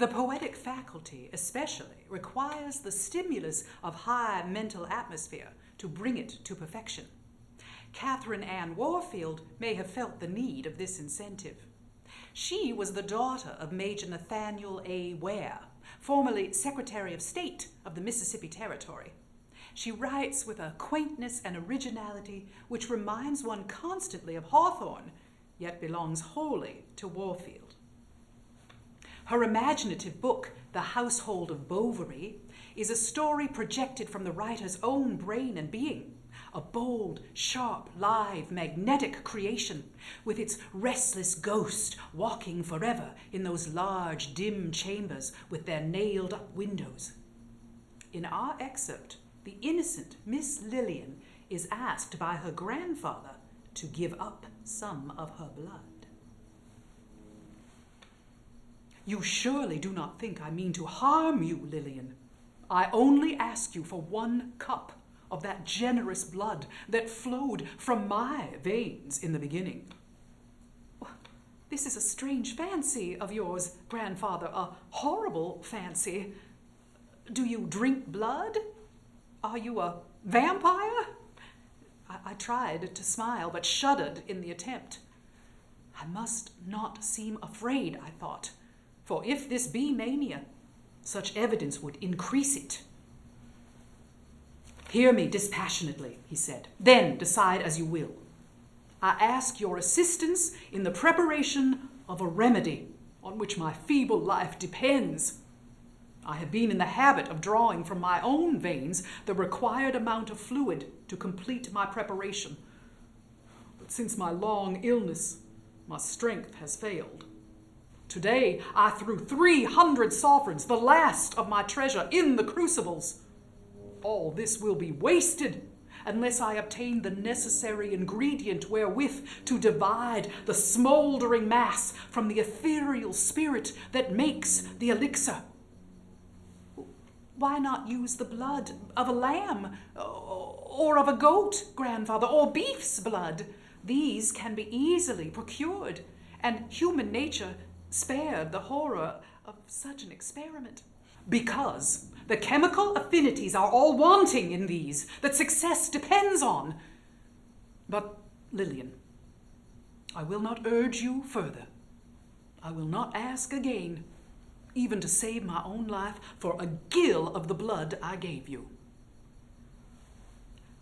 The poetic faculty, especially, requires the stimulus of high mental atmosphere to bring it to perfection. Catherine Anne Warfield may have felt the need of this incentive. She was the daughter of Major Nathaniel Ware, formerly Secretary of State of the Mississippi Territory. She writes with a quaintness and originality which reminds one constantly of Hawthorne, yet belongs wholly to Warfield. Her imaginative book, The Household of Bovary, is a story projected from the writer's own brain and being, a bold, sharp, live, magnetic creation, with its restless ghost walking forever in those large, dim chambers with their nailed-up windows. In our excerpt, the innocent Miss Lillian is asked by her grandfather to give up some of her blood. You surely do not think I mean to harm you, Lillian. I only ask you for 1 cup of that generous blood that flowed from my veins in the beginning. This is a strange fancy of yours, grandfather, a horrible fancy. Do you drink blood? Are you a vampire? I tried to smile, but shuddered in the attempt. I must not seem afraid, I thought, for if this be mania, such evidence would increase it. Hear me dispassionately, he said. Then decide as you will. I ask your assistance in the preparation of a remedy on which my feeble life depends. I have been in the habit of drawing from my own veins the required amount of fluid to complete my preparation. But since my long illness, my strength has failed. Today, I threw 300 sovereigns, the last of my treasure, in the crucibles. All this will be wasted unless I obtain the necessary ingredient wherewith to divide the smoldering mass from the ethereal spirit that makes the elixir. Why not use the blood of a lamb or of a goat, grandfather, or beef's blood? These can be easily procured, and human nature spared the horror of such an experiment. Because the chemical affinities are all wanting in these that success depends on. But, Lillian, I will not urge you further. I will not ask again, even to save my own life, for a gill of the blood I gave you.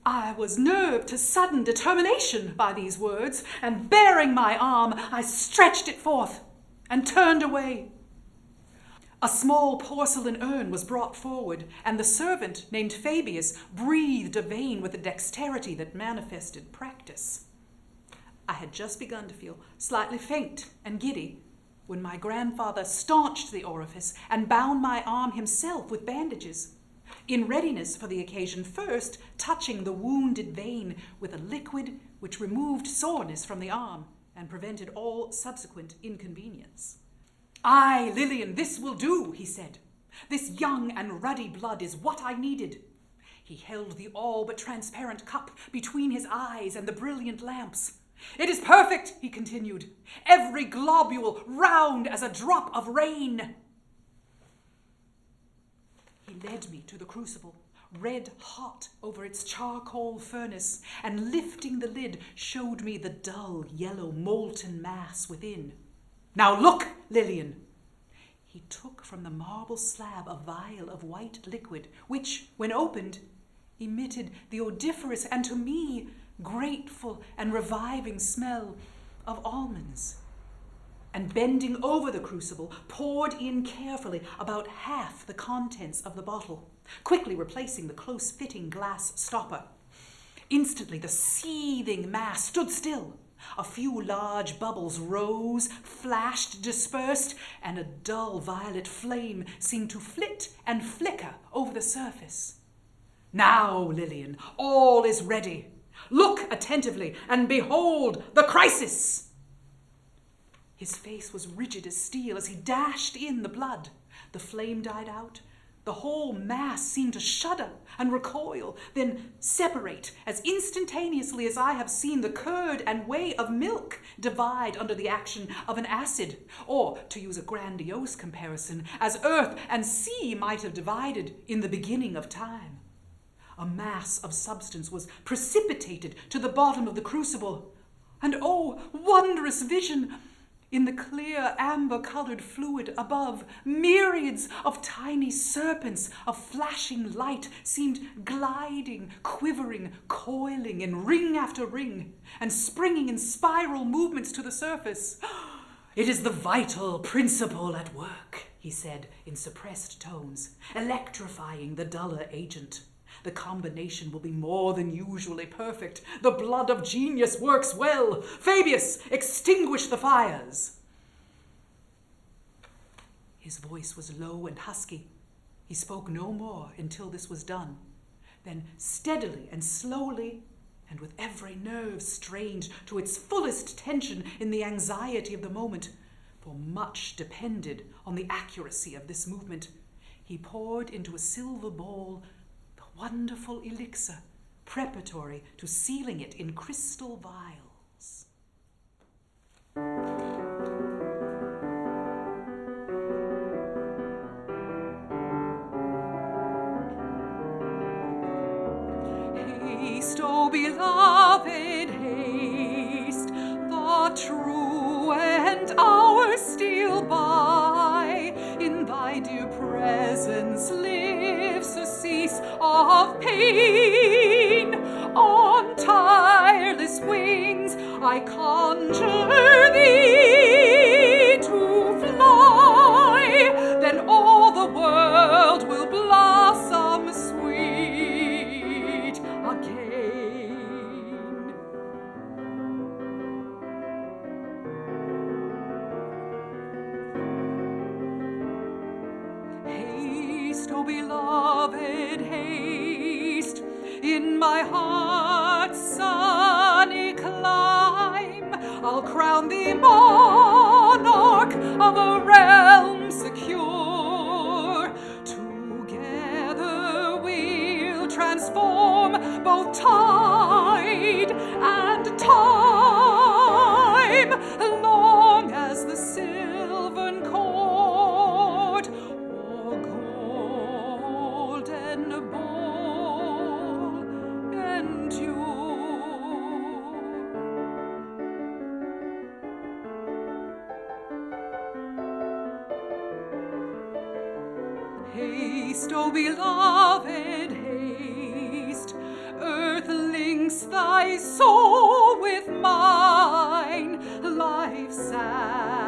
I was nerved to sudden determination by these words, and bearing my arm, I stretched it forth and turned away. A small porcelain urn was brought forward, and the servant, named Fabius, breathed a vein with a dexterity that manifested practice. I had just begun to feel slightly faint and giddy when my grandfather staunched the orifice and bound my arm himself with bandages, in readiness for the occasion, first touching the wounded vein with a liquid which removed soreness from the arm and prevented all subsequent inconvenience. Aye, Lillian, this will do, he said. This young and ruddy blood is what I needed. He held the all but transparent cup between his eyes and the brilliant lamps. It is perfect, he continued, every globule round as a drop of rain. He led me to the crucible, red hot over its charcoal furnace, and lifting the lid showed me the dull yellow molten mass within. Now look, Lillian. He took from the marble slab a vial of white liquid, which, when opened, emitted the odoriferous and, to me, grateful and reviving smell of almonds. And bending over the crucible, poured in carefully about half the contents of the bottle, quickly replacing the close-fitting glass stopper. Instantly, the seething mass stood still. A few large bubbles rose, flashed, dispersed, and a dull violet flame seemed to flit and flicker over the surface. Now, Lillian, all is ready. Look attentively and behold the crisis. His face was rigid as steel as he dashed in the blood. The flame died out. The The whole mass seemed to shudder and recoil, then separate as instantaneously as I have seen the curd and whey of milk divide under the action of an acid, or, to use a grandiose comparison, as earth and sea might have divided in the beginning of time. A mass of substance was precipitated to the bottom of the crucible, and oh, wondrous vision! In the clear amber-colored fluid above, myriads of tiny serpents of flashing light seemed gliding, quivering, coiling in ring after ring, and springing in spiral movements to the surface. "It is the vital principle at work," he said in suppressed tones, electrifying the duller agent. "The combination will be more than usually perfect. The blood of genius works well. Fabius, extinguish the fires." His voice was low and husky. He spoke no more until this was done. Then steadily and slowly, and with every nerve strained to its fullest tension in the anxiety of the moment, for much depended on the accuracy of this movement, he poured into a silver bowl wonderful elixir, preparatory to sealing it in crystal vials. Haste, O beloved, haste, the true and hour steal by. In thy dear presence live surcease of pain. On tireless wings I conjure thee to fly, then all the world will blossom sweet again. Haste, O beloved, haste, in my heart's sunny clime. I'll crown thee monarch of a realm secure. Together we'll transform both tide and time, long as the silvern cord or golden ball endure. Haste, O beloved, haste, earth links thy soul with mine, life's sad